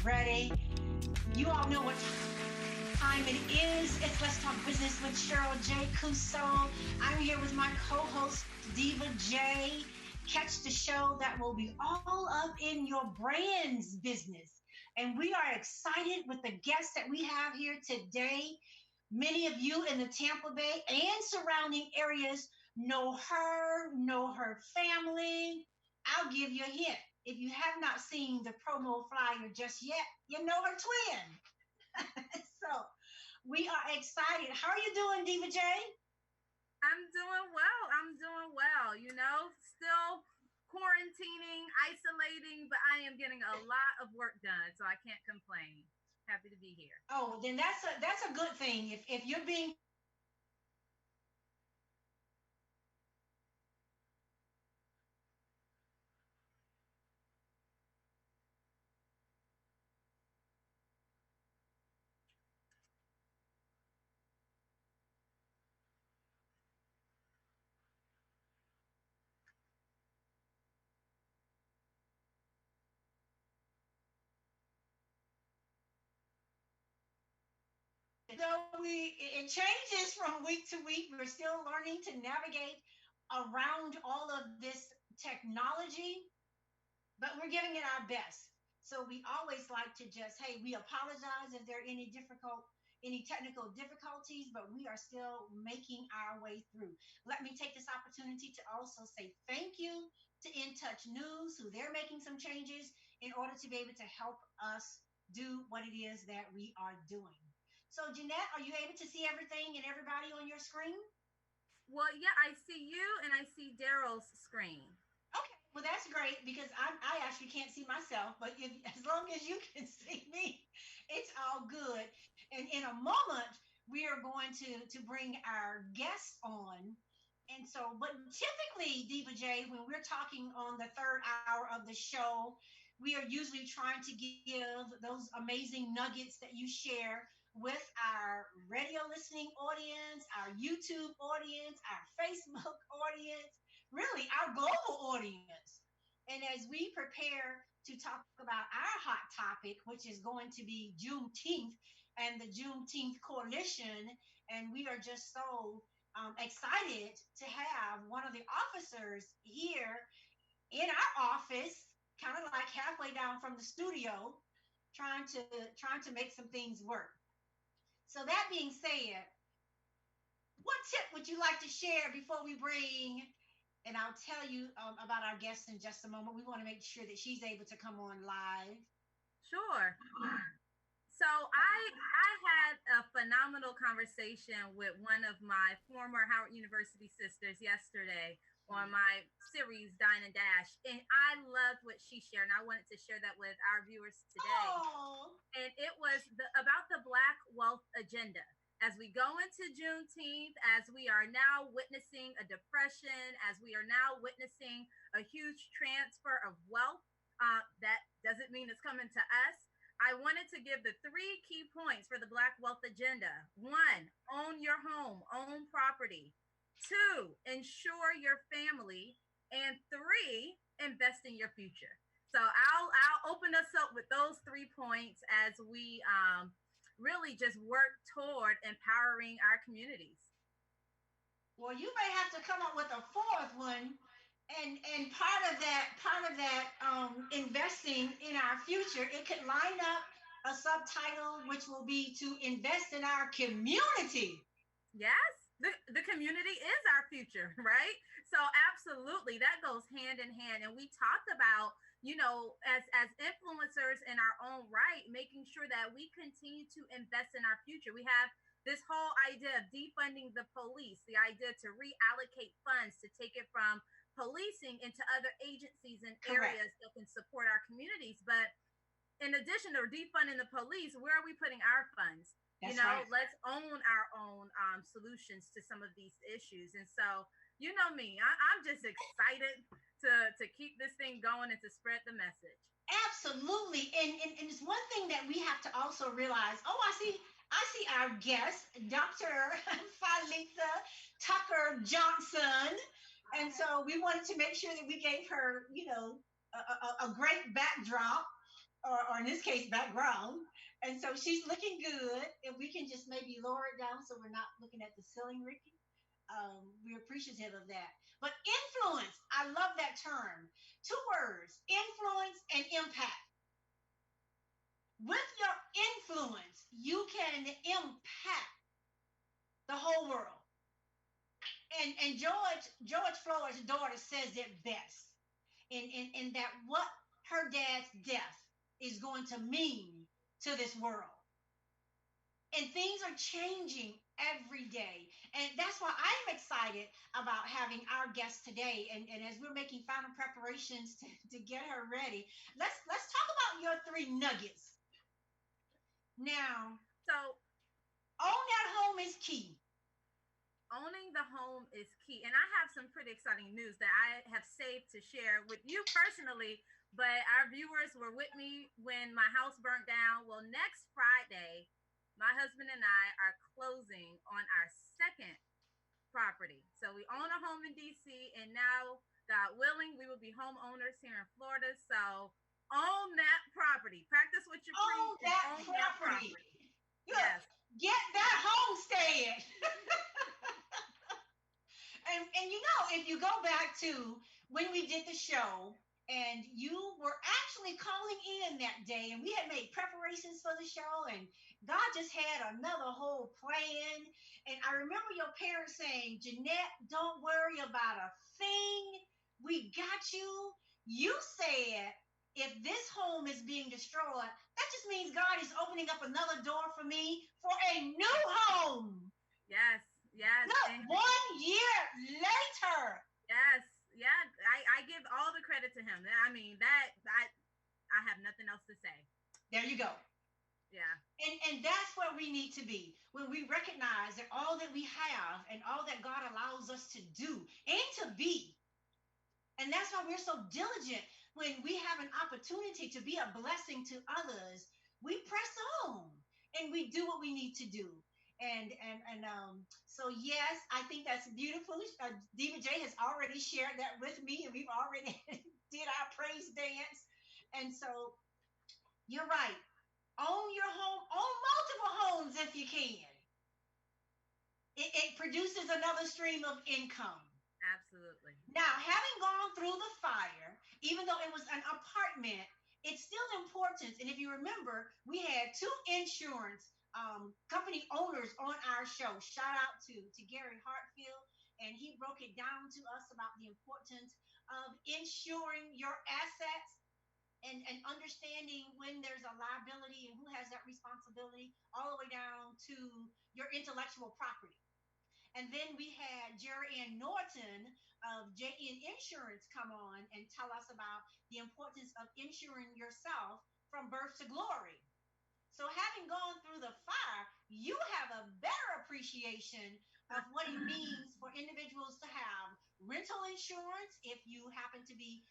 ready. You all know what time it is. It's Let's Talk Business with Cheryl J. Cousteau. I'm here with my co-host, Diva J. Catch the show that will be all up in your brand's business. And we are excited with the guests that we have here today. Many of you in the Tampa Bay and surrounding areas know her family. I'll give you a hint. If you have not seen the promo flyer just yet, you know her twin. So we are excited. How are you doing, Diva J? I'm doing well. You know, still quarantining, isolating, but I am getting a lot of work done, so I can't complain. Happy to be here. Oh, then that's a good thing. If you're being so it changes from week to week. We're still learning to navigate around all of this technology, but we're giving it our best. So we always like to just, hey, we apologize if there are any technical difficulties, but we are still making our way through. Let me take this opportunity to also say thank you to In Touch News, who they're making some changes in order to be able to help us do what it is that we are doing. So Jeanette, are you able to see everything and everybody on your screen? Well, yeah, I see you and I see Daryl's screen. Okay, well that's great because I actually can't see myself, but as long as you can see me, it's all good. And in a moment, we are going to bring our guests on. And so, but typically, Diva J, when we're talking on the third hour of the show, we are usually trying to give those amazing nuggets that you share with our radio listening audience, our YouTube audience, our Facebook audience, really our global audience. And as we prepare to talk about our hot topic, which is going to be Juneteenth and the Juneteenth Coalition, and we are just so excited to have one of the officers here in our office, kind of like halfway down from the studio, trying to make some things work. So that being said, what tip would you like to share before we bring, and I'll tell you about our guest in just a moment. We want to make sure that she's able to come on live. Sure. So I had a phenomenal conversation with one of my former Howard University sisters yesterday on my series Dine and Dash, and I loved what she shared, and I wanted to share that with our viewers today. Oh. And it was about the Black wealth agenda. As we go into Juneteenth, as we are now witnessing a depression, as we are now witnessing a huge transfer of wealth, that doesn't mean it's coming to us. I wanted to give the 3 key points for the Black wealth agenda. 1, own your home, own property. 2, ensure your family. And 3, invest in your future. So I'll open us up with those 3 points as we really just work toward empowering our communities. Well, you may have to come up with a 4th one. And part of that investing in our future, it could line up a subtitle which will be to invest in our community. Yes, the community is our future, right? So absolutely, that goes hand in hand. And we talked about, you know, as influencers in our own right, making sure that we continue to invest in our future. We have this whole idea of defunding the police, the idea to reallocate funds to take it from policing into other agencies and areas that can support our communities. But in addition to defunding the police, where are we putting our funds? That's right. Let's own our own solutions to some of these issues. And so, you know me, I'm just excited to keep this thing going and to spread the message. Absolutely. And it's one thing that we have to also realize. Oh, I see our guest, Dr. Philetha Tucker Johnson. And so we wanted to make sure that we gave her, you know, a great backdrop. or in this case, background. And so she's looking good. If we can just maybe lower it down so we're not looking at the ceiling, Ricky, we're appreciative of that. But influence, I love that term. Two words: influence and impact. With your influence, you can impact the whole world. And George Floyd's daughter says it best in that what her dad's death is going to mean to this world. And things are changing every day. And that's why I'm excited about having our guest today. And as we're making final preparations to get her ready, let's talk about your three nuggets. Now, So own that home is key. owning the home is key. And I have some pretty exciting news that I have saved to share with you personally, but our viewers were with me when my house burnt down. Well, next Friday, my husband and I are closing on our second property. So we own a home in DC, and now, God willing, we will be homeowners here in Florida. So own that property. Practice what you Own preach and that own that property. property. Look, Yes. get that homestead. And if you go back to when we did the show, and you were actually calling in that day, and we had made preparations for the show, and God just had another whole plan. And I remember your parents saying, Jeanette, don't worry about a thing. We got you. You said, if this home is being destroyed, that just means God is opening up another door for me for a new home. Yes. Yes. Look, And 1 year later. yes. Yeah. I give all the credit to him. I mean, I have nothing else to say. There you go. Yeah. And that's where we need to be when we recognize that all that we have and all that God allows us to do and to be. And that's why we're so diligent when we have an opportunity to be a blessing to others. We press on and we do what we need to do. So yes, I think that's beautiful. Diva J has already shared that with me, and we've already did our praise dance. And so you're right. Own your home, own multiple homes if you can. It produces another stream of income. Absolutely. Now, having gone through the fire, even though it was an apartment, it's still important. And if you remember, we had two insurance company owners on our show. Shout out to Gary Hartfield, and he broke it down to us about the importance of insuring your assets and understanding when there's a liability and who has that responsibility, all the way down to your intellectual property. And then we had Jerry Ann Norton of JN Insurance come on and tell us about the importance of insuring yourself from birth to glory. So, having gone through the fire, you have a better appreciation of what it means for individuals to have rental insurance if you happen to be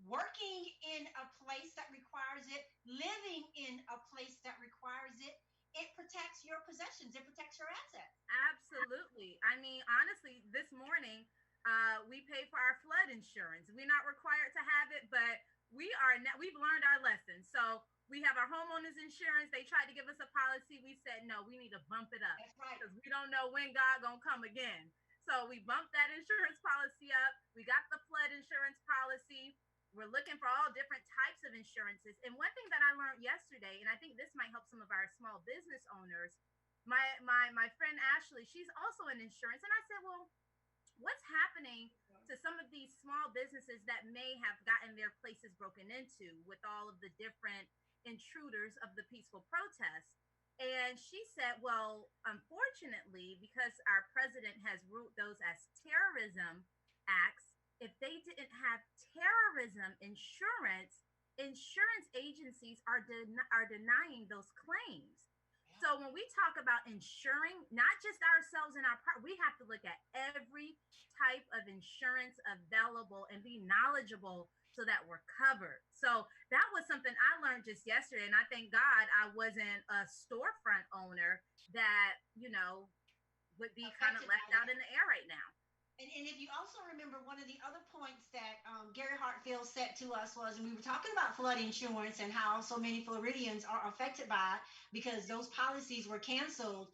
working in a place that requires it, living in a place that requires it. It protects your possessions, it protects your assets. Absolutely. I mean, honestly, this morning, we pay for our flood insurance. We're not required to have it, but we've learned our lesson. So we have our homeowners insurance. They tried to give us a policy. We said, no, we need to bump it up. That's right. Because we don't know when God gonna come again. So we bumped that insurance policy up. We got the flood insurance policy. We're looking for all different types of insurances. And one thing that I learned yesterday, and I think this might help some of our small business owners, my friend Ashley, she's also in insurance. And I said, well, what's happening to some of these small businesses that may have gotten their places broken into with all of the different intruders of the peaceful protests? And she said, well, unfortunately, because our president has ruled those as terrorism acts, if they didn't have terrorism insurance, insurance agencies are denying those claims. Yeah. So when we talk about insuring, not just ourselves and our part, we have to look at every type of insurance available and be knowledgeable so that we're covered. So that was something I learned just yesterday. And I thank God I wasn't a storefront owner that, would be kind of left out in the air right now. And if you also remember, one of the other points that Gary Hart Phil said to us was, and we were talking about flood insurance and how so many Floridians are affected by it because those policies were canceled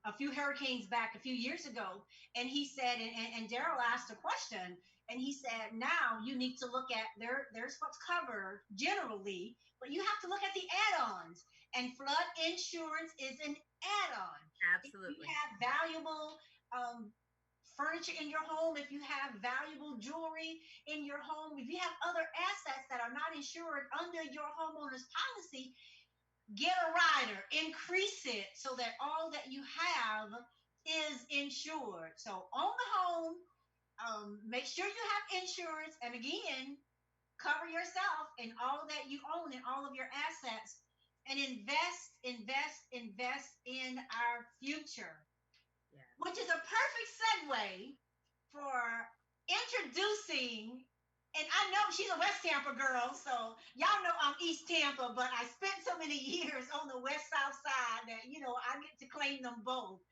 a few hurricanes back a few years ago. And he said, and Daryl asked a question, and he said, now you need to look at there's what's covered generally, but you have to look at the add-ons. And flood insurance is an add-on. Absolutely. If you have valuable furniture in your home, if you have valuable jewelry in your home, if you have other assets that are not insured under your homeowner's policy, get a rider, increase it so that all that you have is insured. So own the home, make sure you have insurance, and again, cover yourself and all that you own and all of your assets, and invest in our future. Yeah. Which is a perfect segue for introducing. And I know she's a West Tampa girl, so y'all know I'm East Tampa, but I spent so many years on the West South side that, I get to claim them both.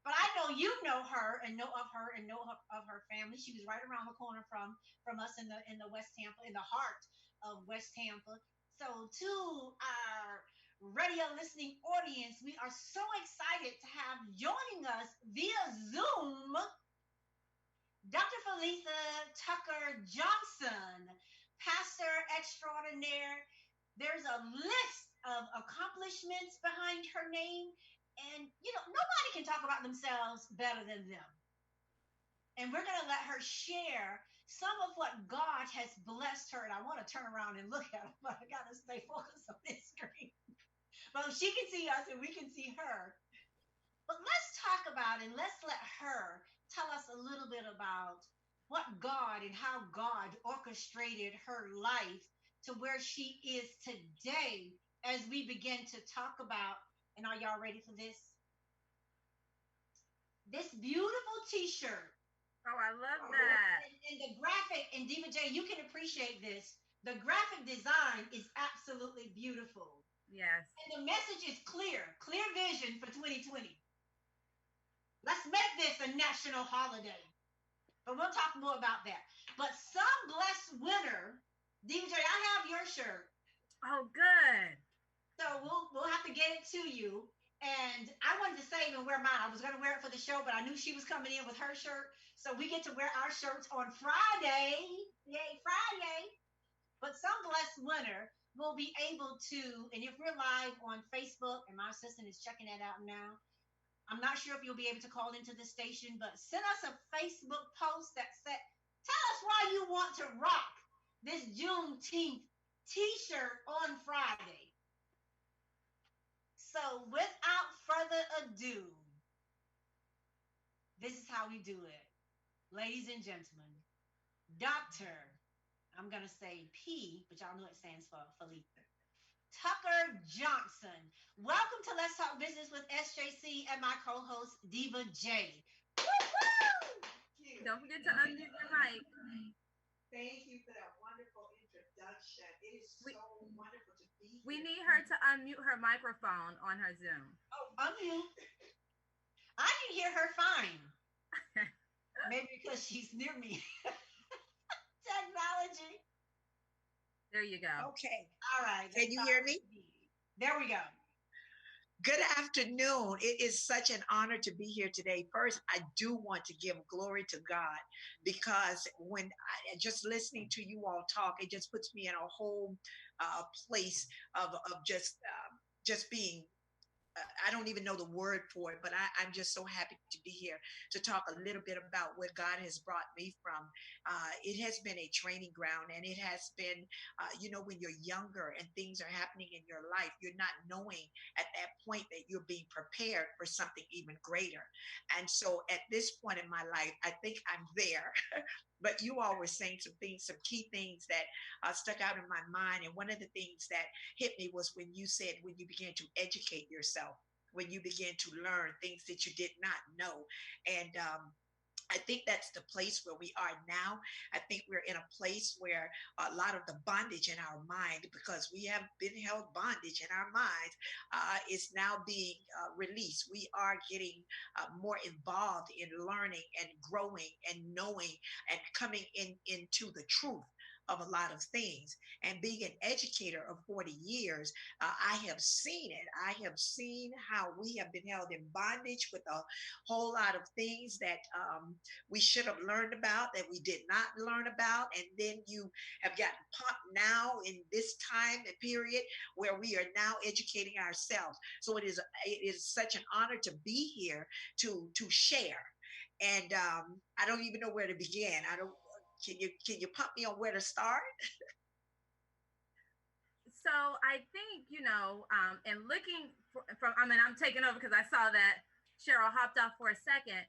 But I know you know her and know of her and know of her family. She was right around the corner from us in the West Tampa, in the heart of West Tampa. So to our radio listening audience, we are so excited to have joining us via Zoom Dr. Philetha Tucker Johnson, pastor extraordinaire. There's a list of accomplishments behind her name, and nobody can talk about themselves better than them. And we're going to let her share some of what God has blessed her. And I want to turn around and look at her, but I got to stay focused on this screen. Well, she can see us and we can see her. But let's talk about, and let's let her tell us a little bit about what God and how God orchestrated her life to where she is today as we begin to talk about, and are y'all ready for this? This beautiful t-shirt. Oh, I love that. And the graphic, and Diva J, you can appreciate this. The graphic design is absolutely beautiful. Yes. And the message is clear vision for 2020. Let's make this a national holiday. But we'll talk more about that. But some blessed winner, DJ, I have your shirt. Oh, good. So we'll have to get it to you. And I wanted to save and wear mine. I was going to wear it for the show, but I knew she was coming in with her shirt. So we get to wear our shirts on Friday. Yay, Friday. But some blessed winner will be able to, and if we're live on Facebook, and my assistant is checking that out now, I'm not sure if you'll be able to call into the station, but send us a Facebook post that said, tell us why you want to rock this Juneteenth t-shirt on Friday. So without further ado, this is how we do it. Ladies and gentlemen, Dr. I'm going to say P, but y'all know it stands for Philetha Tucker Johnson. Welcome to Let's Talk Business with SJC and my co-host, Diva J. Don't forget to unmute your mic. Thank you for that wonderful introduction. It is so wonderful to be here. We need her to unmute her microphone on her Zoom. Oh, unmute. I can hear her fine. Maybe because she's near me. Technology. There you go. Okay. All right. Can you hear me? There we go. Good afternoon. It is such an honor to be here today. First, I do want to give glory to God because when just listening to you all talk, it just puts me in a whole place of just being. I don't even know the word for it, but I'm just so happy to be here to talk a little bit about where God has brought me from. It has been a training ground, and it has been, when you're younger and things are happening in your life, you're not knowing at that point that you're being prepared for something even greater. And so at this point in my life, I think I'm there. But you all were saying some things, some key things that stuck out in my mind. And one of the things that hit me was when you said, when you began to educate yourself, when you began to learn things that you did not know. And I think that's the place where we are now. I think we're in a place where a lot of the bondage in our mind, because we have been held bondage in our minds, is now being released. We are getting more involved in learning and growing and knowing and coming into the truth of a lot of things. And being an educator of 40 years, I have seen it. I have seen how we have been held in bondage with a whole lot of things that we should have learned about, that we did not learn about. And then you have gotten pumped now in this time and period where we are now educating ourselves. So it is such an honor to be here to share. And I don't even know where to begin. I don't. Can you pump me on where to start? So I think, and looking from, I mean, I'm taking over because I saw that Cheryl hopped off for a second.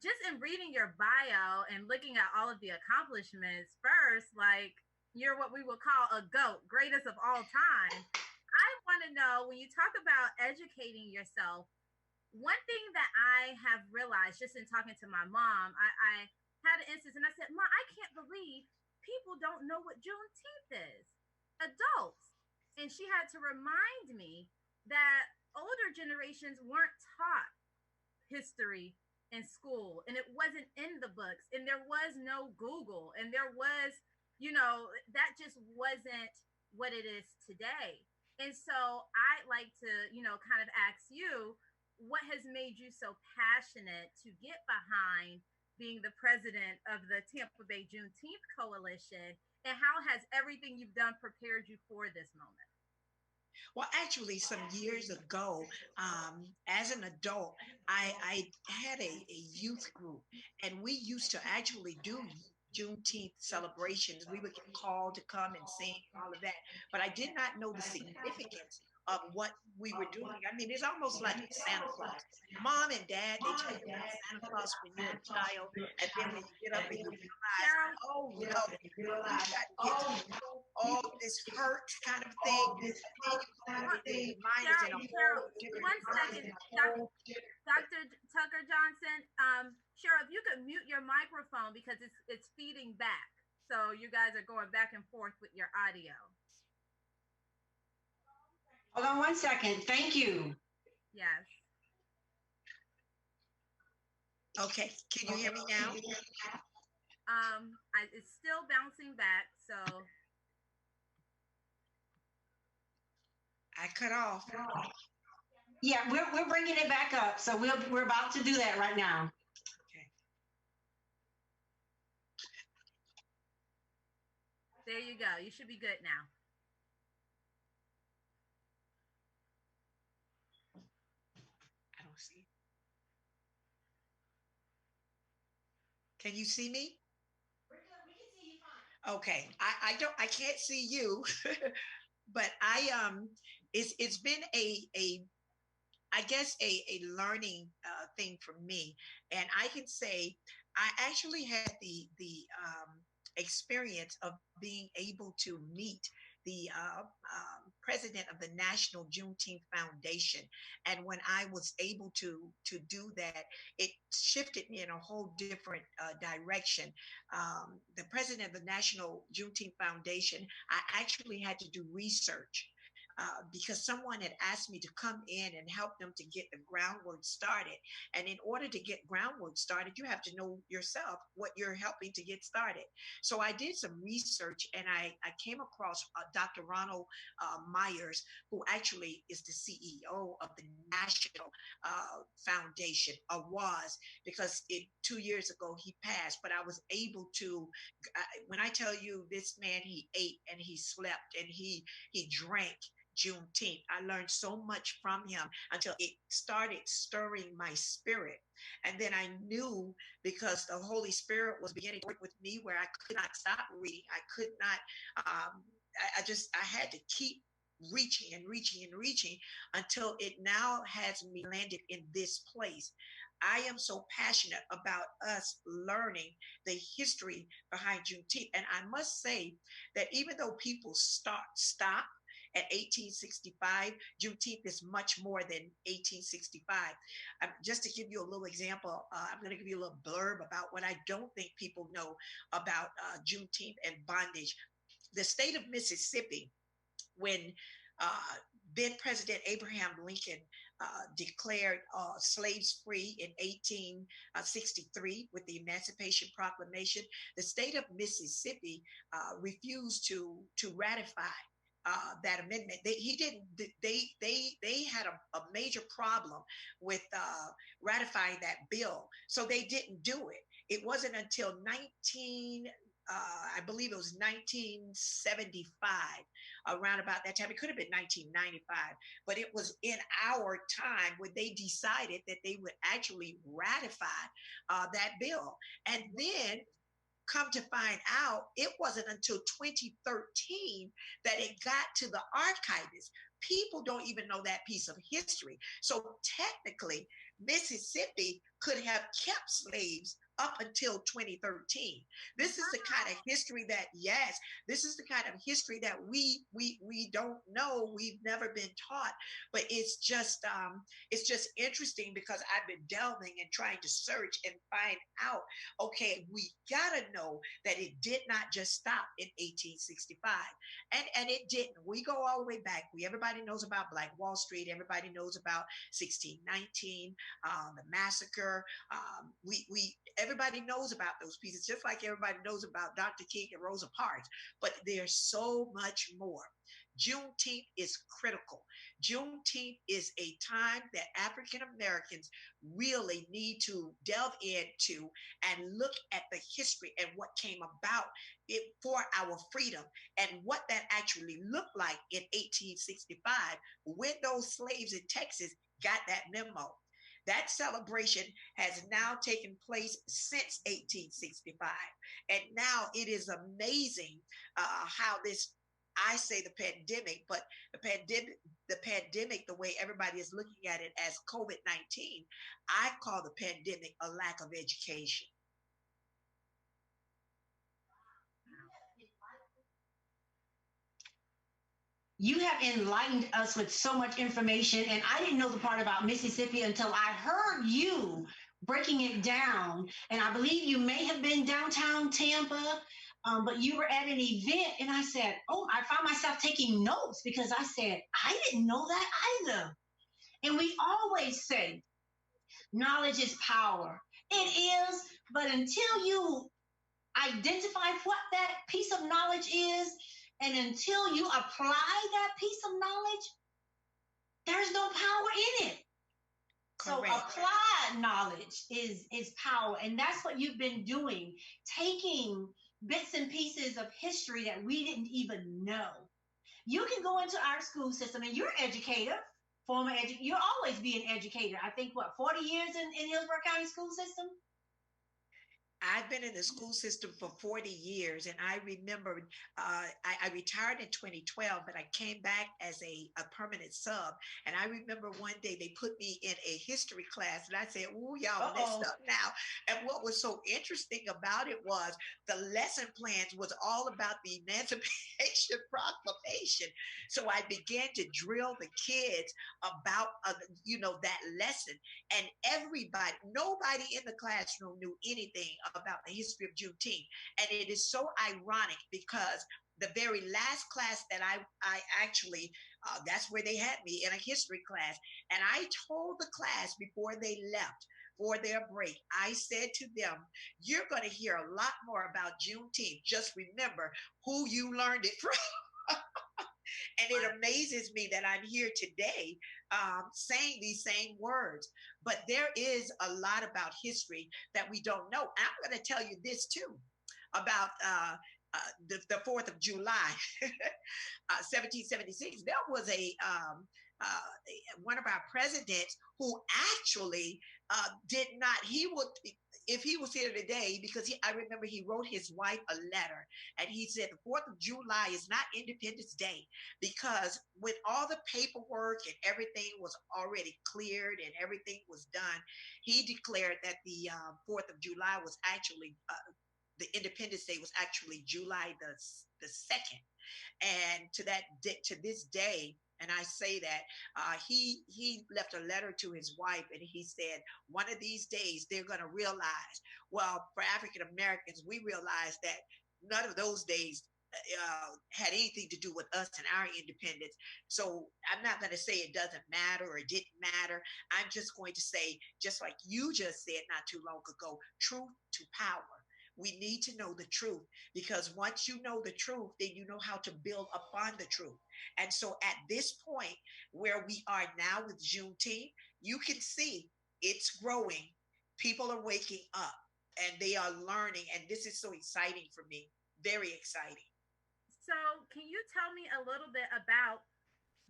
Just in reading your bio and looking at all of the accomplishments, first, like, you're what we would call a GOAT, greatest of all time. I want to know, when you talk about educating yourself, one thing that I have realized just in talking to my mom, I had an instance and I said, "Mom, I can't believe people don't know what Juneteenth is, adults." And she had to remind me that older generations weren't taught history in school, and it wasn't in the books, and there was no Google, and there was, that just wasn't what it is today. And so I like to, kind of ask you, what has made you so passionate to get behind being the president of the Tampa Bay Juneteenth Coalition, and how has everything you've done prepared you for this moment? Well, actually, some years ago, as an adult, I had a youth group, and we used to actually do Juneteenth celebrations. We would get called to come and sing and all of that, but I did not know the significance of what we were doing. I mean, it's almost like Santa Claus. Mom and dad, they tell you about Santa Claus when you're a child, and then when you get up and you realize, Cheryl, oh no, you got kids, all this hurt kind of thing, and then you go out and your mind is in a Cheryl, whole different. one second, Dr. Tucker Johnson. Cheryl, if you could mute your microphone because it's feeding back, so you guys are going back and forth with your audio. Hold on one second. Thank you. Yes. Okay, can you hear me now? It's still bouncing back, so I cut off. Yeah, we're bringing it back up. So we're about to do that right now. Okay. There you go. You should be good now. I don't see it. Can you see me? We're good. We can see you fine. Okay. I can't see you, but it's been I guess a learning thing for me, and I can say I actually had the experience of being able to meet the president of the National Juneteenth Foundation, and when I was able to do that, it shifted me in a whole different direction. The president of the National Juneteenth Foundation, I actually had to do research because someone had asked me to come in and help them to get the groundwork started. And in order to get groundwork started, you have to know yourself what you're helping to get started. So I did some research, and I came across Dr. Ronald Myers, who actually is the CEO of the National Foundation, or was, because 2 years ago he passed. But I was able to, when I tell you, this man, he ate and he slept and he drank Juneteenth. I learned so much from him until it started stirring my spirit. And then I knew, because the Holy Spirit was beginning to work with me, where I could not stop reading. I could not, I had to keep reaching and reaching and reaching until it now has me landed in this place. I am so passionate about us learning the history behind Juneteenth. And I must say that even though people stop at 1865. Juneteenth is much more than 1865. Just to give you a little example, I'm going to give you a little blurb about what I don't think people know about Juneteenth and bondage. The state of Mississippi, when uh, then President Abraham Lincoln declared slaves free in 1863 with the Emancipation Proclamation, the state of Mississippi refused to ratify that amendment. He didn't. They had a major problem with ratifying that bill, so they didn't do it. It wasn't until 19. I believe it was 1975, around about that time. It could have been 1995, but it was in our time when they decided that they would actually ratify that bill. And then come to find out, it wasn't until 2013 that it got to the archivists. People don't even know that piece of history. So technically, Mississippi could have kept slaves up until 2013. This is the kind of history that, yes, this is the kind of history that we don't know. We've never been taught, but it's just interesting because I've been delving and trying to search and find out. Okay, we gotta know that it did not just stop in 1865, and it didn't. We go all the way back. Everybody knows about Black Wall Street. Everybody knows about 1619, the massacre. Everybody knows about those pieces, just like everybody knows about Dr. King and Rosa Parks, but there's so much more. Juneteenth is critical. Juneteenth is a time that African Americans really need to delve into and look at the history and what came about it for our freedom and what that actually looked like in 1865 when those slaves in Texas got that memo. That celebration has now taken place since 1865. And now it is amazing how this, I say the pandemic, but the pandemic, the way everybody is looking at it as COVID-19, I call the pandemic a lack of education. You have enlightened us with so much information, and I didn't know the part about Mississippi until I heard you breaking it down. And I believe you may have been downtown Tampa, but you were at an event, and I said, "Oh," I found myself taking notes because I said, "I didn't know that either." And we always say, knowledge is power. It is, but until you identify what that piece of knowledge is, and until you apply that piece of knowledge, there's no power in it. Correct. So applied knowledge is power. And that's what you've been doing, taking bits and pieces of history that we didn't even know. You can go into our school system, and you're an educator, you'll always be an educator. I think, 40 years in Hillsborough County school system? I've been in the school system for 40 years, and I remember I retired in 2012, but I came back as a permanent sub. And I remember one day they put me in a history class, and I said, "Ooh, y'all messed up now." And what was so interesting about it was the lesson plans was all about the Emancipation Proclamation. So I began to drill the kids about, that lesson. And nobody in the classroom knew anything about the history of Juneteenth. And it is so ironic because the very last class that I actually, that's where they had me, in a history class. And I told the class before they left for their break, I said to them, "You're going to hear a lot more about Juneteenth. Just remember who you learned it from." And it amazes me that I'm here today saying these same words. But there is a lot about history that we don't know. I'm going to tell you this too about the 4th of July, 1776. There was one of our presidents who actually did not, if he was here today, because I remember he wrote his wife a letter, and he said the 4th of July is not Independence Day, because when all the paperwork and everything was already cleared and everything was done, he declared that the 4th of July was actually the Independence Day was actually July the 2nd. And to this day, and I say that he left a letter to his wife, and he said, one of these days they're going to realize. Well, for African Americans, we realize that none of those days had anything to do with us and our independence. So I'm not going to say it doesn't matter or it didn't matter. I'm just going to say, just like you just said not too long ago, truth to power. We need to know the truth, because once you know the truth, then you know how to build upon the truth. And so at this point where we are now with Juneteenth, you can see it's growing. People are waking up and they are learning. And this is so exciting for me. Very exciting. So, can you tell me a little bit about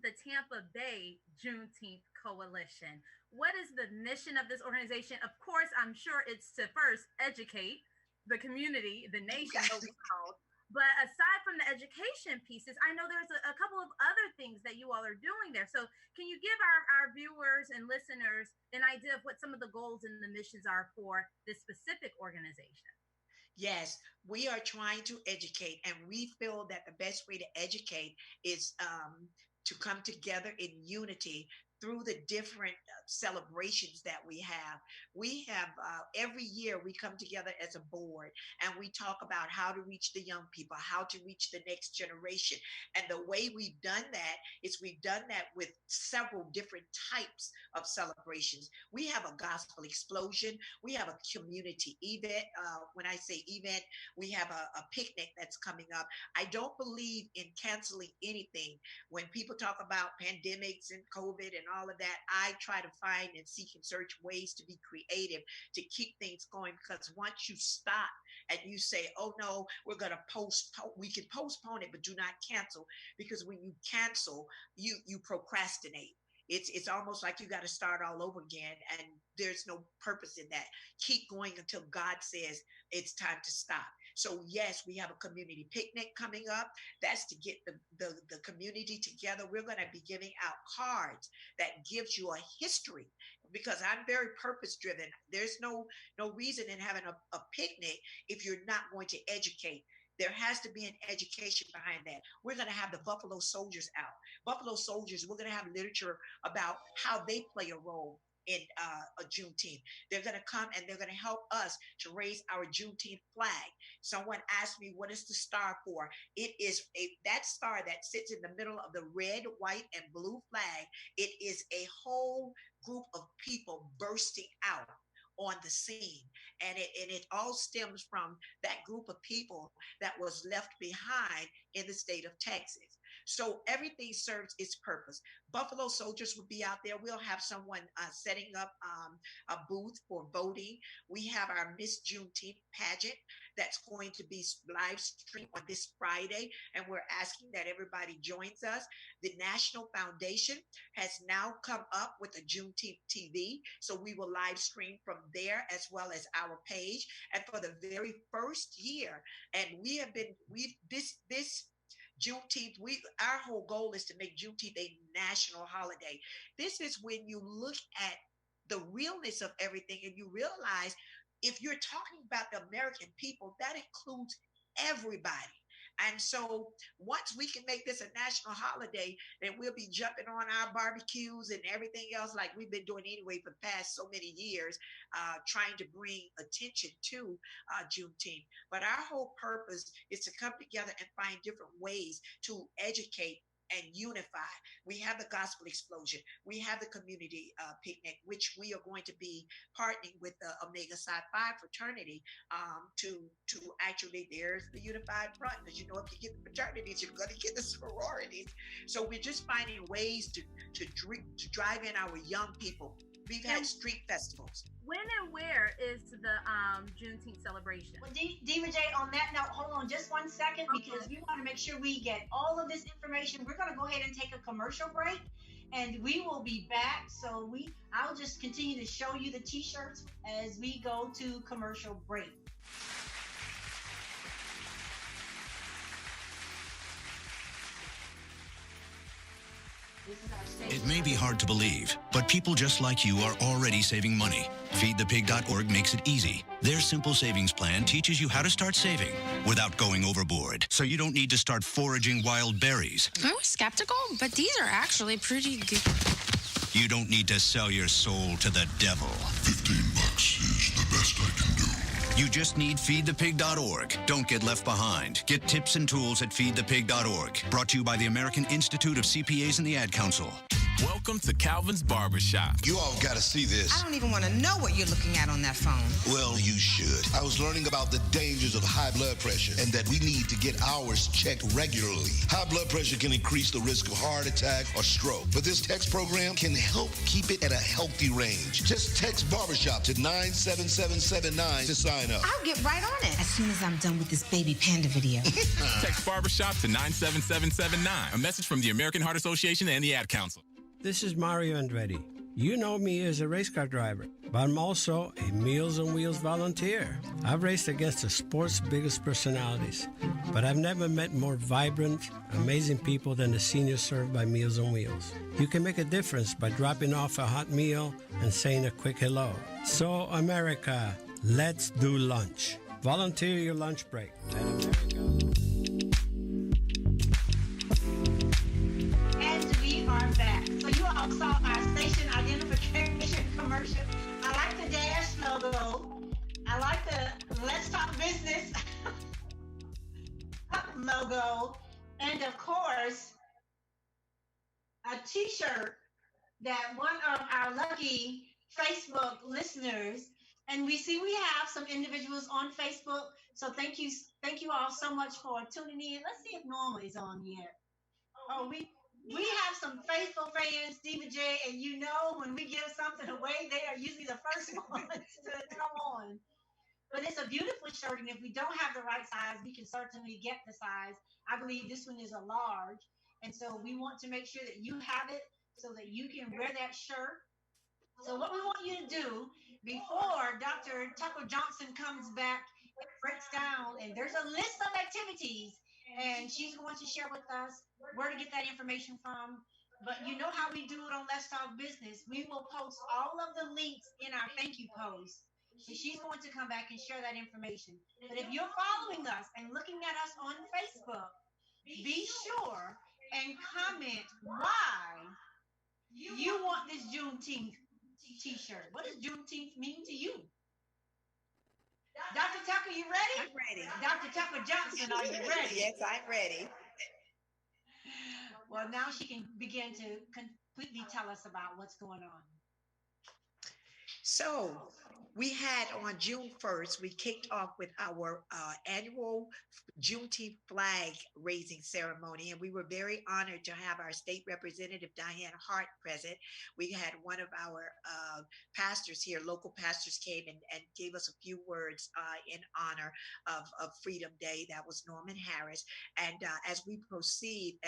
the Tampa Bay Juneteenth Coalition? What is the mission of this organization? Of course, I'm sure it's to first educate the community, the nation, the world. But aside from the education pieces, I know there's a couple of other things that you all are doing there. So, can you give our viewers and listeners an idea of what some of the goals and the missions are for this specific organization? Yes, we are trying to educate, and we feel that the best way to educate is to come together in unity through the different celebrations that we have. We have every year we come together as a board and we talk about how to reach the young people, how to reach the next generation. And the way we've done that is we've done that with several different types of celebrations. We have a gospel explosion. We have a community event. When I say event, we have a picnic that's coming up. I don't believe in canceling anything. When people talk about pandemics and COVID and all of that, I try to find and seek and search ways to be creative to keep things going, because once you stop and you say, oh no, we're going to postpone, we can postpone it, but do not cancel, because when you cancel, you procrastinate. It's almost like you got to start all over again, and there's no purpose in that. Keep going until God says it's time to stop. So yes, we have a community picnic coming up. That's to get the community together. We're going to be giving out cards that gives you a history, because I'm very purpose driven. There's no reason in having a picnic if you're not going to educate. There has to be an education behind that. We're going to have the Buffalo Soldiers out. Buffalo Soldiers, we're going to have literature about how they play a role in a Juneteenth. They're going to come and they're going to help us to raise our Juneteenth flag. Someone asked me, what is the star for? It is that star that sits in the middle of the red, white, and blue flag. It is a whole group of people bursting out on the scene, and it all stems from that group of people that was left behind in the state of Texas. So everything serves its purpose. Buffalo Soldiers will be out there. We'll have someone setting up a booth for voting. We have our Miss Juneteenth pageant that's going to be live streamed on this Friday, and we're asking that everybody joins us. The National Foundation has now come up with a Juneteenth TV, so we will live stream from there as well as our page. And for the very first year, and this Juneteenth, our whole goal is to make Juneteenth a national holiday. This is when you look at the realness of everything and you realize, if you're talking about the American people, that includes everybody. And so once we can make this a national holiday, then we'll be jumping on our barbecues and everything else like we've been doing anyway for the past so many years, trying to bring attention to Juneteenth. But our whole purpose is to come together and find different ways to educate and unify. We have the gospel explosion. We have the community picnic, which we are going to be partnering with the Omega Psi Phi fraternity to actually, there's the unified front, because you know, if you get the fraternities, you're going to get the sororities. So we're just finding ways to drive in our young people. We've had street festivals. When and where is the Juneteenth celebration? Well, Diva J, on that note, hold on just 1 second, because we want to make sure we get all of this information. We're going to go ahead and take a commercial break, and we will be back. So I'll just continue to show you the t-shirts as we go to commercial break. It may be hard to believe, but people just like you are already saving money. FeedThePig.org makes it easy. Their simple savings plan teaches you how to start saving without going overboard, so you don't need to start foraging wild berries. I was skeptical, but these are actually pretty good. You don't need to sell your soul to the devil. $15 is the best I can do. You just need FeedThePig.org. Don't get left behind. Get tips and tools at FeedThePig.org. Brought to you by the American Institute of CPAs and the Ad Council. Welcome to Calvin's Barbershop. You all got to see this. I don't even want to know what you're looking at on that phone. Well, you should. I was learning about the dangers of high blood pressure and that we need to get ours checked regularly. High blood pressure can increase the risk of heart attack or stroke, but this text program can help keep it at a healthy range. Just text Barbershop to 97779 to sign up. I'll get right on it as soon as I'm done with this baby panda video. Text Barbershop to 97779. A message from the American Heart Association and the Ad Council. This is Mario Andretti. You know me as a race car driver, but I'm also a Meals on Wheels volunteer. I've raced against the sport's biggest personalities, but I've never met more vibrant, amazing people than the seniors served by Meals on Wheels. You can make a difference by dropping off a hot meal and saying a quick hello. So, America, let's do lunch. Volunteer your lunch break at America. Back. So you all saw our station identification commercial. I like the dash logo. I like the Let's Talk Business logo. And of course, a t-shirt that one of our lucky Facebook listeners, and we see we have some individuals on Facebook. So thank you all so much for tuning in. Let's see if Norma is on yet. Oh, we have some faithful fans, Diva J, and you know when we give something away, they are usually the first ones to come on. But it's a beautiful shirt, and if we don't have the right size, we can certainly get the size. I believe this one is a large, and so we want to make sure that you have it so that you can wear that shirt. So what we want you to do before Dr. Tucker Johnson comes back, it breaks down, and there's a list of activities, and she's going to share with us where to get that information from. But you know how we do it on Let's Talk Business. We will post all of the links in our thank you post. So she's going to come back and share that information. But if you're following us and looking at us on Facebook, be sure and comment why you want this Juneteenth t-shirt. What does Juneteenth mean to you? Dr. Tucker, you ready? I'm ready. Dr. Tucker Johnson, are you ready? Yes, I'm ready. Well, now she can begin to completely tell us about what's going on. So we had on June 1st, we kicked off with our annual Juneteenth flag raising ceremony, and we were very honored to have our state representative, Diane Hart, present. We had one of our pastors here, local pastors came and gave us a few words in honor of Freedom Day. That was Norman Harris. And as we proceed,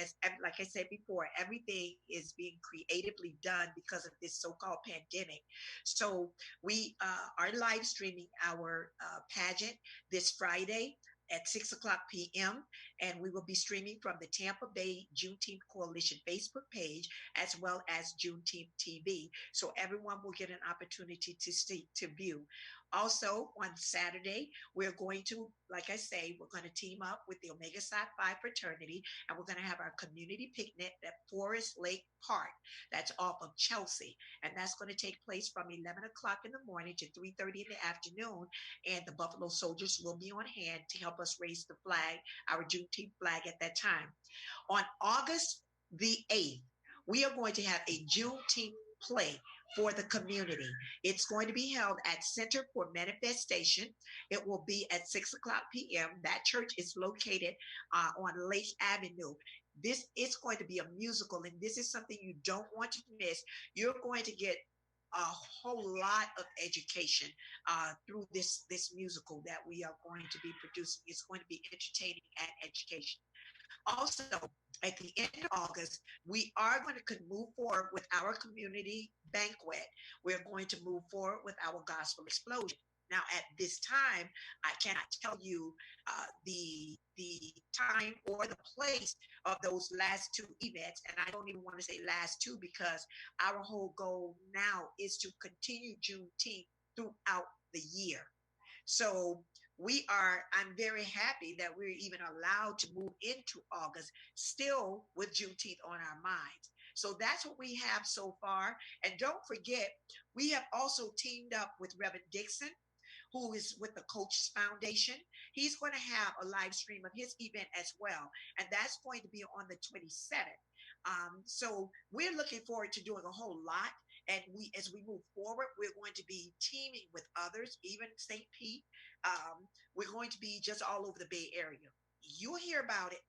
like I said before, everything is being creatively done because of this so-called pandemic. So we are live streaming our pageant this Friday at 6 o'clock p.m. And we will be streaming from the Tampa Bay Juneteenth Coalition Facebook page as well as Juneteenth TV. So everyone will get an opportunity to view. Also, on Saturday, we're going to, like I say, we're going to team up with the Omega Psi Phi fraternity, and we're going to have our community picnic at Forest Lake Park. That's off of Chelsea, and that's going to take place from 11 o'clock in the morning to 3:30 in the afternoon, and the Buffalo Soldiers will be on hand to help us raise the flag, our Juneteenth flag at that time. On August the 8th, we are going to have a Juneteenth play for the community. It's going to be held at Center for Manifestation. It will be at 6 o'clock p.m. That church is located on Lake Avenue. This is going to be a musical, and this is something you don't want to miss. You're going to get a whole lot of education through this musical that we are going to be producing. It's going to be entertaining and education. Also, at the end of August, we are going to move forward with our community banquet. We're going to move forward with our gospel explosion. Now, at this time, I cannot tell you the time or the place of those last two events. And I don't even want to say last two because our whole goal now is to continue Juneteenth throughout the year. So I'm very happy that we're even allowed to move into August still with Juneteenth on our minds. So that's what we have so far. And don't forget, we have also teamed up with Reverend Dixon, who is with the Coaches Foundation. He's going to have a live stream of his event as well. And that's going to be on the 27th. So we're looking forward to doing a whole lot. And as we move forward, we're going to be teaming with others, even St. Pete. We're going to be just all over the Bay Area. You'll hear about it.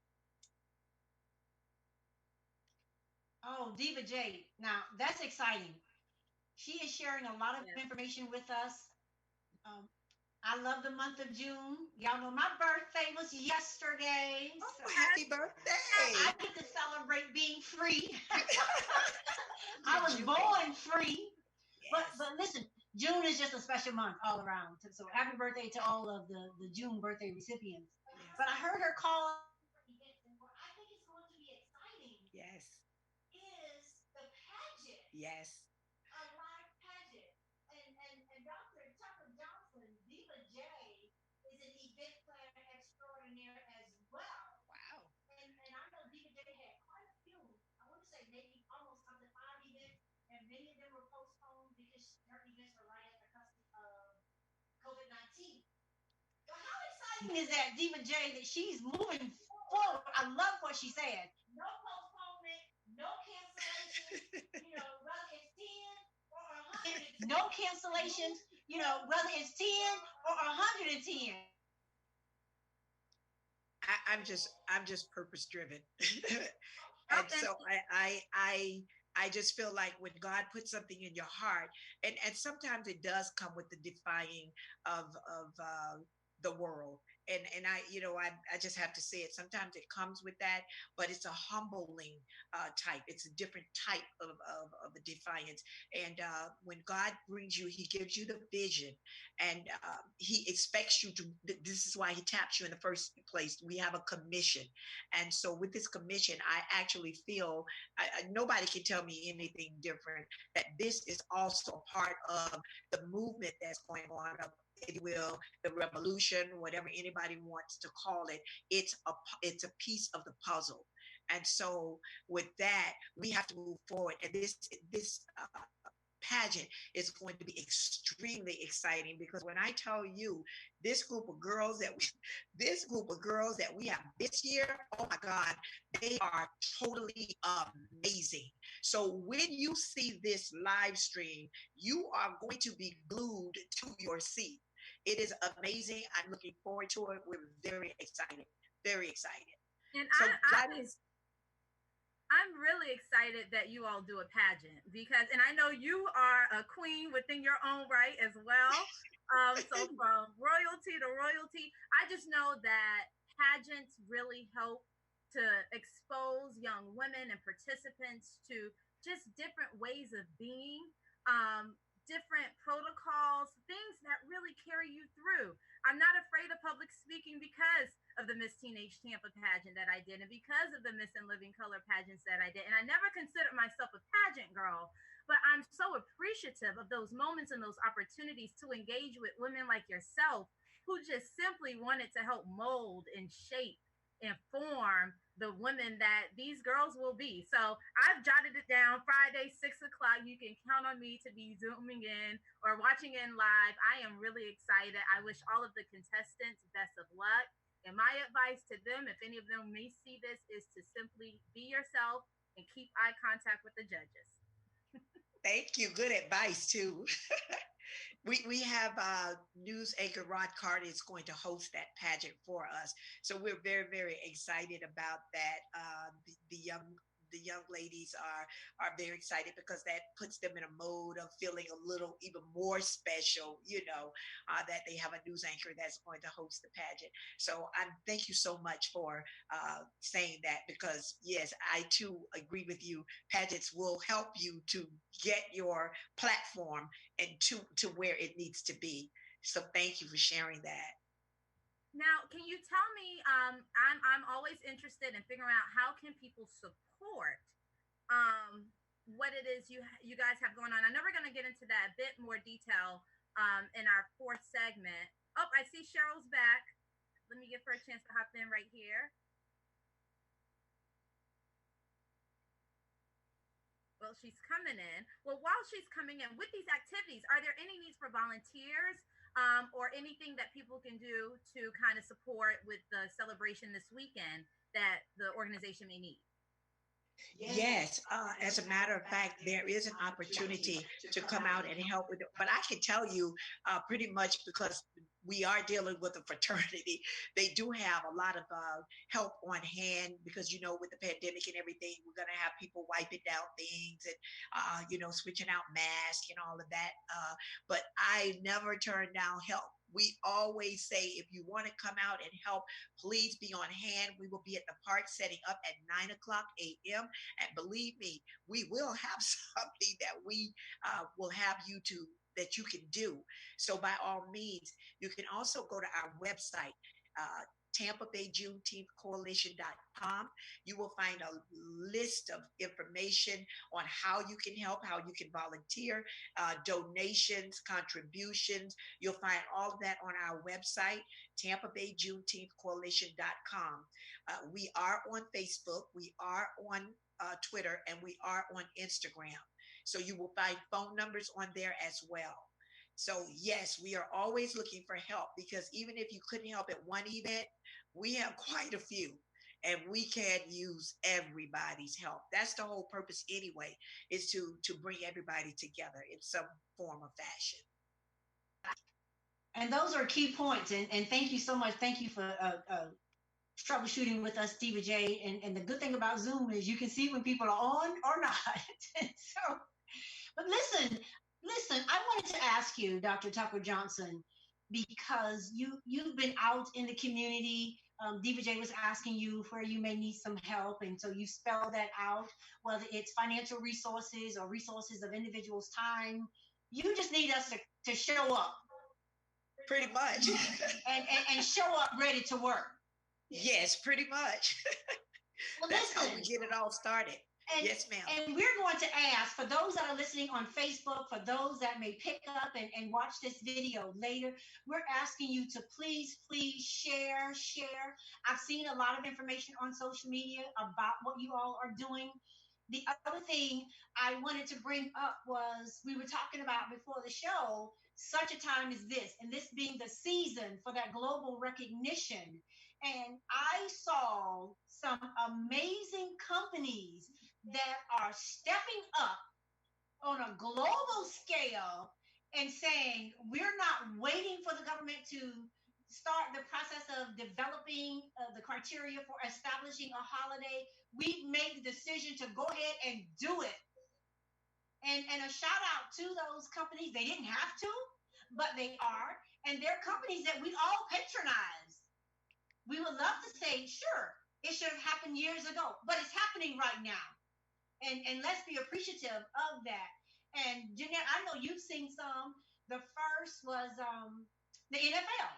Oh, Diva J. Now, that's exciting. She is sharing a lot of information with us. I love the month of June. Y'all know my birthday was yesterday. Oh, so happy birthday. I get to celebrate being free. I was born free. Yes. But listen, June is just a special month all around. So happy birthday to all of the June birthday recipients. Yes. But I heard her call events, and what I think is going to be exciting is the pageant. Yes. A live pageant. And Dr. Tucker Johnson, Diva J, is an event planner extraordinaire as well. Wow. And I know Diva J had quite a few. I want to say maybe almost up to 5 events, and many of them were postponed because her events were right at the cusp of COVID-19. So how exciting is that, Diva J, that she's moving forward? I love what she said. No postponement, no cancellation, whether it's 10 or 100. No cancellations, whether it's 10 or 110. I'm just purpose driven. And so I just feel like when God puts something in your heart, and sometimes it does come with the defying of the world. And I just have to say it. Sometimes it comes with that, but it's a humbling type. It's a different type of a defiance. And when God brings you, he gives you the vision, and he expects you to, this is why he taps you in the first place. We have a commission. And so with this commission, I actually feel nobody can tell me anything different, that this is also part of the movement that's going on, if you will, the revolution, whatever anybody wants to call it. It's a piece of the puzzle. And so with that, we have to move forward. And this pageant is going to be extremely exciting, because when I tell you this group of girls that we have this year, oh my God, they are totally amazing. So when you see this live stream, you are going to be glued to your seat. It is amazing. I'm looking forward to it. We're very excited. Very excited. And so I'm really excited that you all do a pageant, because, and I know you are a queen within your own right as well. So from royalty to royalty, I just know that pageants really help to expose young women and participants to just different ways of being, different protocols, things that really carry you through. I'm not afraid of public speaking because of the Miss Teenage Tampa pageant that I did, and because of the Miss and Living Color pageants that I did. And I never considered myself a pageant girl, but I'm so appreciative of those moments and those opportunities to engage with women like yourself, who just simply wanted to help mold and shape and form the women that these girls will be. So I've jotted it down. Friday, 6 o'clock. You can count on me to be zooming in or watching in live. I am really excited. I wish all of the contestants best of luck. And my advice to them, if any of them may see this, is to simply be yourself and keep eye contact with the judges. Thank you. Good advice too. We have news anchor Rod Carter is going to host that pageant for us, so we're very, very excited about that. The young ladies are very excited, because that puts them in a mode of feeling a little even more special, that they have a news anchor that's going to host the pageant. So thank you so much for saying that, because yes, I too agree with you. Pageants will help you to get your platform and to where it needs to be. So thank you for sharing that. Now, can you tell me? I'm always interested in figuring out how can people support what it is you guys have going on. I know we're going to get into that a bit more detail in our fourth segment. Oh, I see Cheryl's back. Let me give her a chance to hop in right here. Well, she's coming in. Well, while she's coming in with these activities, are there any needs for volunteers or anything that people can do to kind of support with the celebration this weekend that the organization may need? Yes, as a matter of fact, there is an opportunity to come out and help with it. But I can tell you pretty much because we are dealing with a fraternity, they do have a lot of help on hand because, with the pandemic and everything, we're going to have people wiping down things and, switching out masks and all of that. But I never turn down help. We always say, if you want to come out and help, please be on hand. We will be at the park setting up at 9 o'clock a.m. And believe me, we will have something that we will have that you can do. So by all means, you can also go to our website, Tampa Bay Juneteenth Coalition.com. You will find a list of information on how you can help, how you can volunteer, donations, contributions. You'll find all of that on our website, Tampa Bay Juneteenth Coalition.com. We are on Facebook, we are on Twitter, and we are on Instagram. So you will find phone numbers on there as well. So yes, we are always looking for help because even if you couldn't help at one event, we have quite a few and we can use everybody's help. That's the whole purpose anyway, is to bring everybody together in some form or fashion. And those are key points. And thank you so much. Thank you for troubleshooting with us, Diva J. And the good thing about Zoom is you can see when people are on or not. So, but listen, I wanted to ask you, Dr. Tucker Johnson, because you've been out in the community. Diva J was asking you where you may need some help, and so you spell that out, whether it's financial resources or resources of individuals' time. You just need us to show up. Pretty much. and show up ready to work. Yes, pretty much. Well, that's how we get it all started. Yes, ma'am. And we're going to ask, for those that are listening on Facebook, for those that may pick up and watch this video later, we're asking you to please share. I've seen a lot of information on social media about what you all are doing. The other thing I wanted to bring up was we were talking about before the show, such a time as this, and this being the season for that global recognition. And I saw some amazing companies that are stepping up on a global scale and saying, we're not waiting for the government to start the process of developing the criteria for establishing a holiday. We've made the decision to go ahead and do it. And a shout out to those companies. They didn't have to, but they are. And they're companies that we all patronize. We would love to say, sure, it should have happened years ago, but it's happening right now. And let's be appreciative of that. And Jeanette, I know you've seen some. The first was the NFL.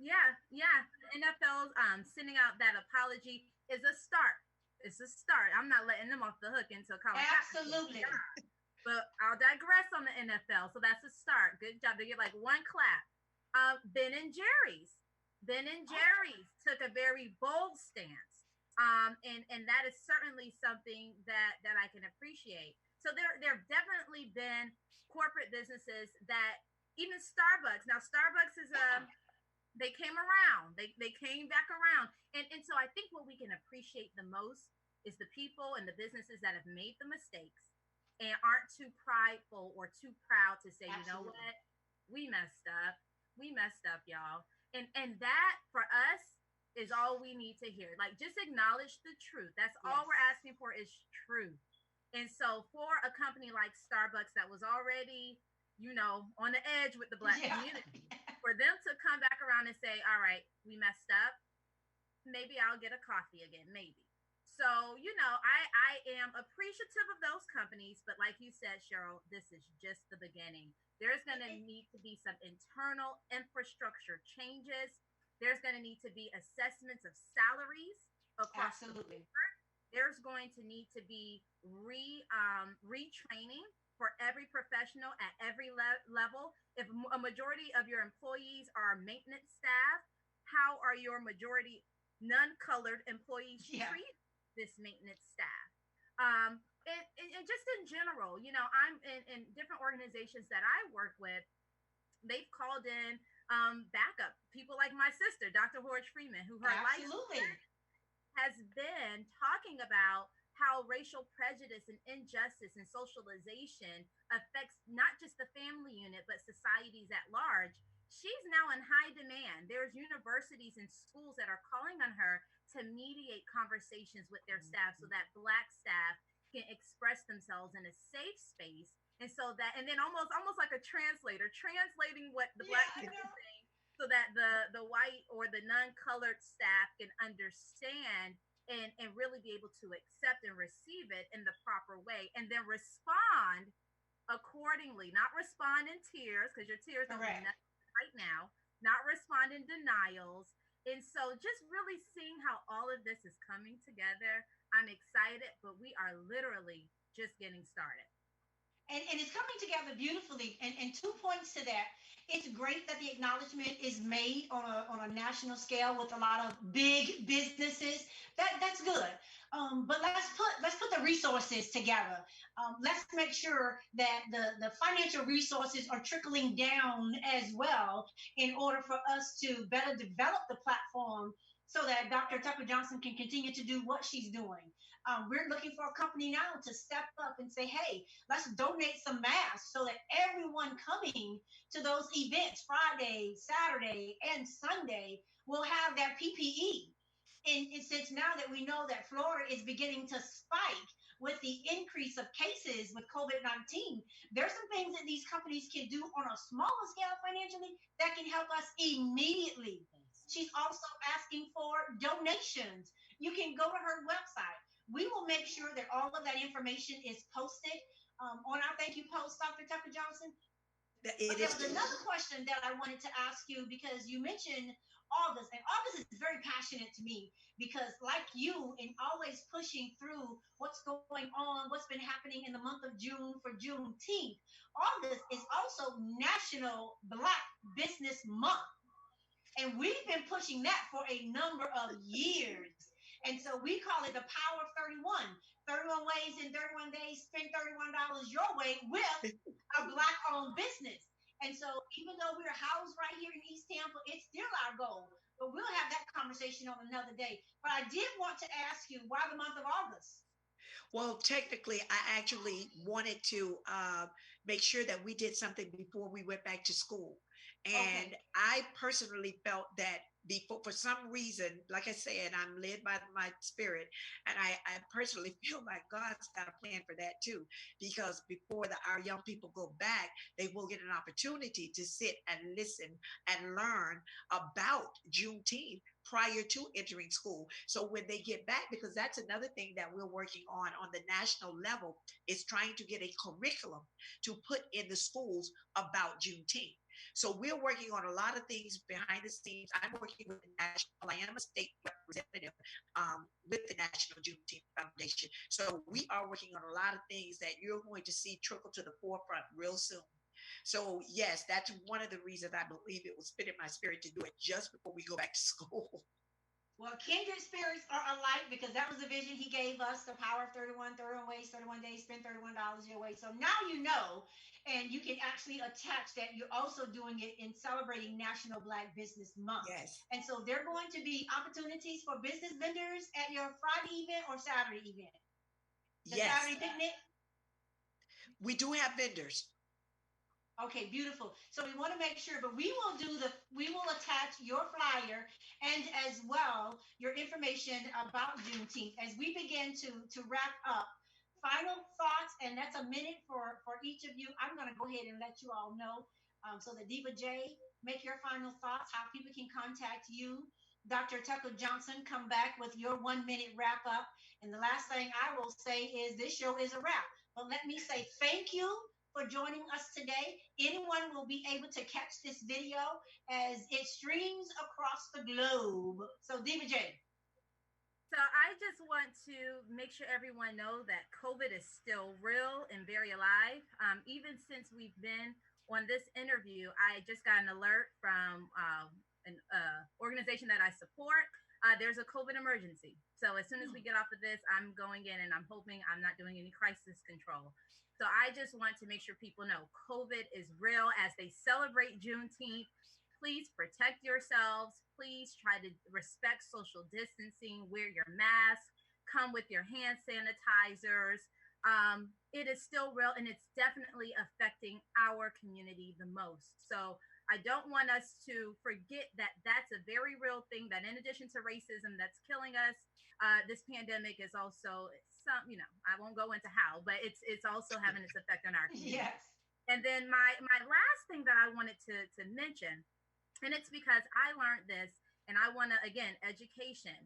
Yeah. The NFL sending out that apology is a start. It's a start. I'm not letting them off the hook until Colin. Absolutely. But I'll digress on the NFL. So that's a start. Good job. They get like one clap. Ben and Jerry's took a very bold stance. And that is certainly something that I can appreciate. So there have definitely been corporate businesses that, even Starbucks. Now Starbucks is they came around. They came back around. And so I think what we can appreciate the most is the people and the businesses that have made the mistakes and aren't too prideful or too proud to say, Absolutely. You know what, we messed up, y'all. And that for us is all we need to hear. Like, just acknowledge the truth. That's all we're asking for is truth. And so for a company like Starbucks that was already, on the edge with the Black community, for them to come back around and say, all right, we messed up, maybe I'll get a coffee again, maybe. So, I am appreciative of those companies, but like you said, Cheryl, this is just the beginning. There's going to need to be some internal infrastructure changes. There's going to need to be assessments of salaries across the Absolutely. board. There's going to need to be retraining for every professional at every level. If a majority of your employees are maintenance staff, how are your majority non-colored employees treated this maintenance staff? And just in general, I'm in different organizations that I work with. They've called in backup people like my sister, Dr. Horge Freeman, who her life has been talking about how racial prejudice and injustice and socialization affects not just the family unit, but societies at large. She's now in high demand. There's universities and schools that are calling on her to mediate conversations with their staff so that Black staff can express themselves in a safe space. And then almost like a translator, translating what the Black people are saying so that the white or the non-colored staff can understand and really be able to accept and receive it in the proper way, and then respond accordingly. Not respond in tears, because your tears don't mean nothing right now. Not respond in denials. And so just really seeing how all of this is coming together, I'm excited, but we are literally just getting started. And it's coming together beautifully. And 2 points to that. It's great that the acknowledgement is made on a national scale with a lot of big businesses. That's good. But let's put the resources together. Let's make sure that the financial resources are trickling down as well in order for us to better develop the platform so that Dr. Tucker Johnson can continue to do what she's doing. We're looking for a company now to step up and say, hey, let's donate some masks so that everyone coming to those events, Friday, Saturday, and Sunday, will have that PPE. And since now that we know that Florida is beginning to spike with the increase of cases with COVID-19, there's some things that these companies can do on a smaller scale financially that can help us immediately. She's also asking for donations. You can go to her website. We will make sure that all of that information is posted on our thank you post, Dr. Tucker Johnson. There was another question that I wanted to ask you because you mentioned August, and August is very passionate to me because, like you, in always pushing through what's going on, what's been happening in the month of June for Juneteenth. August is also National Black Business Month. And we've been pushing that for a number of years. And so we call it the power of 31. 31 ways in 31 days, spend $31 your way with a Black-owned business. And so even though we're housed right here in East Tampa, it's still our goal. But we'll have that conversation on another day. But I did want to ask you, why the month of August? Well, technically, I actually wanted to make sure that we did something before we went back to school. And I personally felt that before, for some reason, like I said, I'm led by my spirit. And I personally feel like God's got a plan for that too, because before our young people go back, they will get an opportunity to sit and listen and learn about Juneteenth prior to entering school. So when they get back, because that's another thing that we're working on the national level, is trying to get a curriculum to put in the schools about Juneteenth. So we're working on a lot of things behind the scenes. I'm working with the national, I am a state representative with the National Juneteenth Foundation. So we are working on a lot of things that you're going to see trickle to the forefront real soon. So yes, that's one of the reasons I believe it was fit in my spirit to do it just before we go back to school. Well, kindred spirits are alike because that was the vision he gave us, the power of 31 ways, 31 days, spend $31 your way. So now you know, and you can actually attach that you're also doing it in celebrating National Black Business Month. Yes. And so there are going to be opportunities for business vendors at your Friday event or Saturday event. The yes. Saturday picnic? We do have vendors. Okay, beautiful. So we want to make sure, but we will attach your flyer and as well your information about Juneteenth as we begin to wrap up. Final thoughts, and that's a minute for each of you. I'm going to go ahead and let you all know. So the Diva J, make your final thoughts, how people can contact you, Dr. Tucker Johnson come back with your 1 minute wrap up. And the last thing I will say is this show is a wrap. But let me say thank you for joining us today. Anyone will be able to catch this video as it streams across the globe. So, Diva J. So I just want to make sure everyone know that COVID is still real and very alive. Even since we've been on this interview, I just got an alert from an organization that I support. There's a COVID emergency. So as soon as we get off of this, I'm going in and I'm hoping I'm not doing any crisis control. So I just want to make sure people know COVID is real as they celebrate Juneteenth. Please protect yourselves. Please try to respect social distancing, wear your mask, come with your hand sanitizers. It is still real and it's definitely affecting our community the most. So I don't want us to forget that that's a very real thing, that in addition to racism that's killing us, this pandemic is also some, I won't go into how, but it's also having its effect on our community. Yes. And then my last thing that I wanted to mention, and it's because I learned this, and I want to, again, education.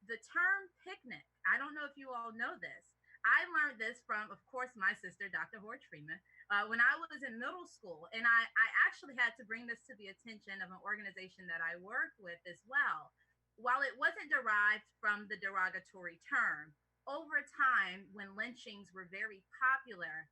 The term picnic, I don't know if you all know this. I learned this from, of course, my sister, Dr. Horch Freeman, when I was in middle school. And I actually had to bring this to the attention of an organization that I worked with as well. While it wasn't derived from the derogatory term, over time, when lynchings were very popular,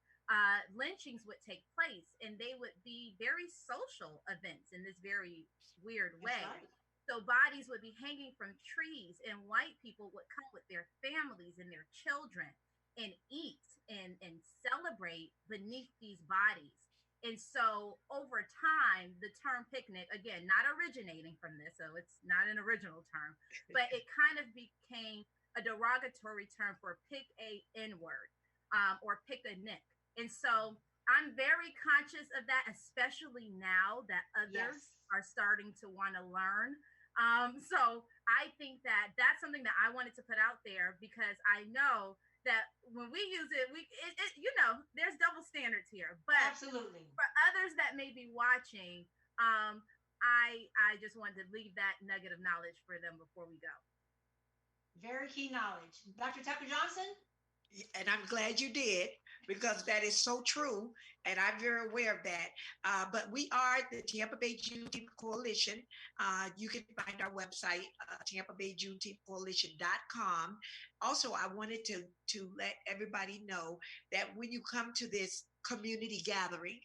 lynchings would take place and they would be very social events in this very weird way. Right. So bodies would be hanging from trees and white people would come with their families and their children and eat and celebrate beneath these bodies. And so over time, the term picnic, again, not originating from this, so it's not an original term, but it kind of became a derogatory term for pick a N-word or pick a nick. And so I'm very conscious of that, especially now that others are starting to want to learn. So I think that that's something that I wanted to put out there because I know that when we use it, there's double standards here. But absolutely, for others that may be watching, I just wanted to leave that nugget of knowledge for them before we go. Very key knowledge. Dr. Tucker Johnson? And I'm glad you did, because that is so true. And I'm very aware of that. But we are the Tampa Bay Juneteenth Coalition. You can find our website, tampabayjuneteenthcoalition.com. Also, I wanted to let everybody know that when you come to this community gathering,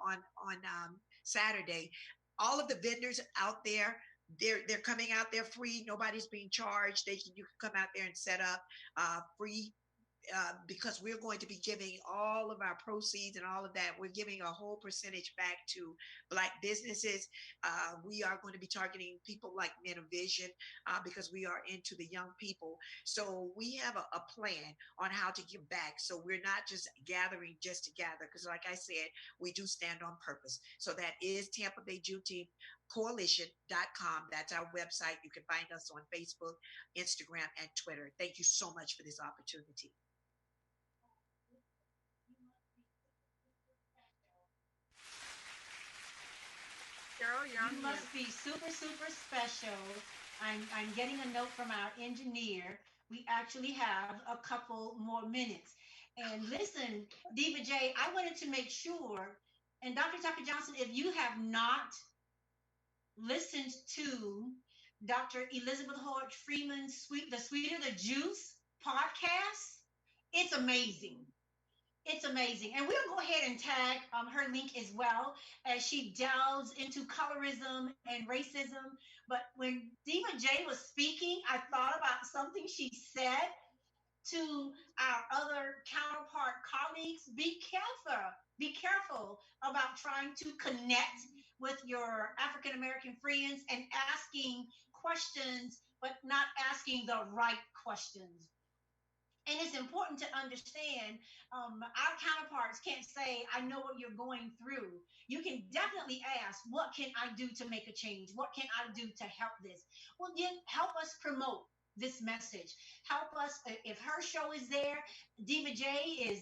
on Saturday, all of the vendors out there, they're coming out there free. Nobody's being charged. You can come out there and set up free because we're going to be giving all of our proceeds and all of that. We're giving a whole percentage back to Black businesses. We are going to be targeting people like Men of Vision because we are into the young people. So we have a plan on how to give back. So we're not just gathering just to gather, because like I said, we do stand on purpose. So that is Tampa Bay Juneteenth Coalition.com. That's our website. You can find us on Facebook, Instagram, and Twitter. Thank you so much for this opportunity. You must be super, super special. I'm getting a note from our engineer. We actually have a couple more minutes. And listen, Diva J, I wanted to make sure, and Dr. Tucker Johnson, if you have not listened to Dr. Elizabeth Horch Freeman's The Sweeter the Juice podcast, it's amazing. It's amazing. And we'll go ahead and tag her link as well as she delves into colorism and racism. But when Diva J was speaking, I thought about something she said to our other counterpart colleagues. Be careful about trying to connect with your African American friends and asking questions, but not asking the right questions. And it's important to understand our counterparts can't say, I know what you're going through. You can definitely ask, what can I do to make a change? What can I do to help this? Well, then help us promote this message. Help us. If her show is there, Diva J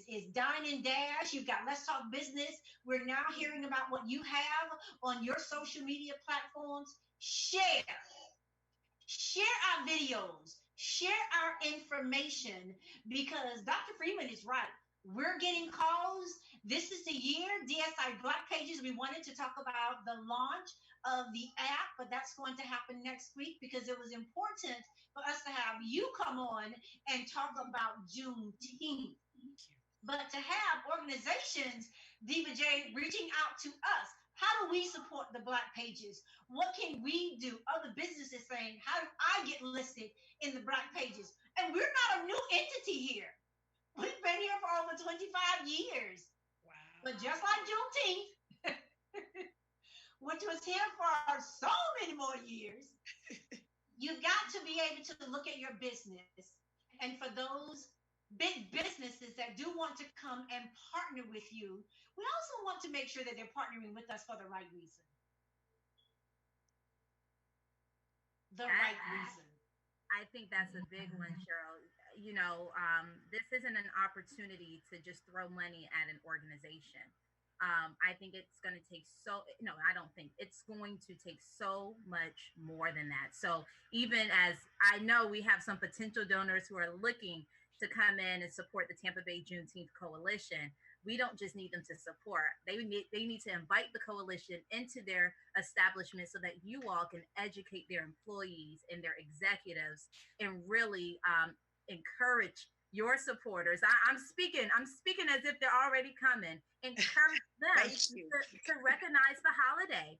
is Dine and Dash. You've got Let's Talk Business. We're now hearing about what you have on your social media platforms. Share our videos, share our information, because Dr. Freeman is right. We're getting calls. This is the year, DSI Black Pages. We wanted to talk about the launch of the app, but that's going to happen next week because it was important for us to have you come on and talk about Juneteenth. But to have organizations, Diva J, reaching out to us. How do we support the Black Pages? What can we do? Other businesses saying, how do I get listed in the Black Pages? And we're not a new entity here. We've been here for over 25 years. Wow. But just like Juneteenth, which was here for so many more years, you've got to be able to look at your business. And for those big businesses that do want to come and partner with you, we also want to make sure that they're partnering with us for the right reason. Right reason. I think that's a big one, Cheryl. You know, this isn't an opportunity to just throw money at an organization. I think it's going to take I don't think it's going to take so much more than that. So even as I know we have some potential donors who are looking to come in and support the Tampa Bay Juneteenth Coalition, we don't just need them to support. They need to invite the coalition into their establishment so that you all can educate their employees and their executives and really encourage your supporters. I'm speaking as if they're already coming. Encourage them to recognize the holiday.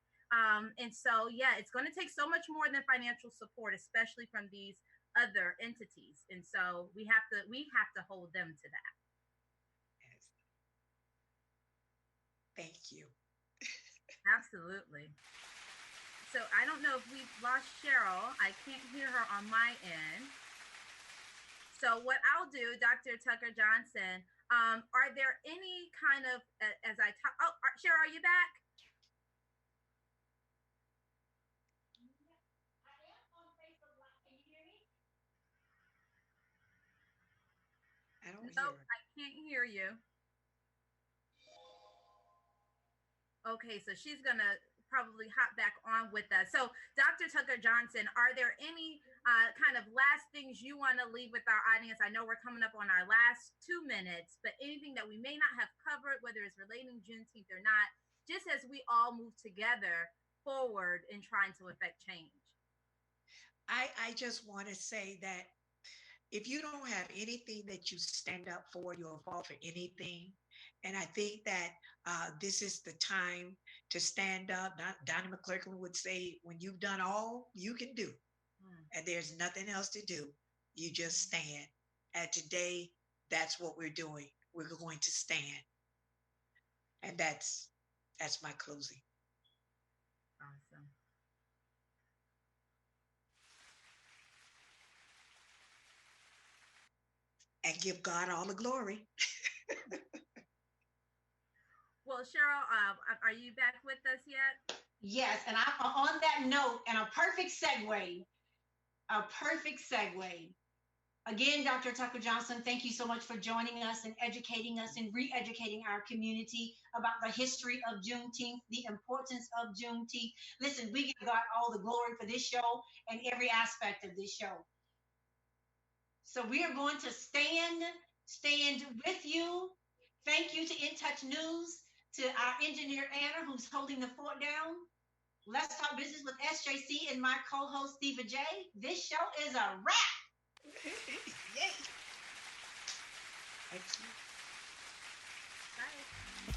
And so, yeah, it's going to take so much more than financial support, especially from these other entities. And so we have to hold them to that. Yes. Thank you. Absolutely. So I don't know if we've lost Cheryl. I can't hear her on my end. So what I'll do, Dr. Tucker Johnson, are there any kind of, as I talk, Cheryl, are you back? I can't hear you. Okay, so she's gonna probably hop back on with us. So Dr. Tucker Johnson, are there any kind of last things you want to leave with our audience? I know we're coming up on our last 2 minutes, but anything that we may not have covered, whether it's relating Juneteenth or not, just as we all move together forward in trying to affect change. I just want to say that if you don't have anything that you stand up for, you'll fall for anything. And I think that this is the time to stand up. Donnie McClurkin would say, when you've done all you can do, and there's nothing else to do, you just stand. And today, that's what we're doing. We're going to stand. And that's my closing. Awesome. And give God all the glory. Well, Cheryl, are you back with us yet? Yes, and on that note, and a perfect segue. Again, Dr. Tucker Johnson, thank you so much for joining us and educating us and re-educating our community about the history of Juneteenth, the importance of Juneteenth. Listen, we give God all the glory for this show and every aspect of this show. So we are going to stand with you. Thank you to In Touch News, to our engineer Anna, who's holding the fort down. Let's Talk Business with SJC and my co-host Diva J. This show is a wrap. Yay. Thank you. Bye.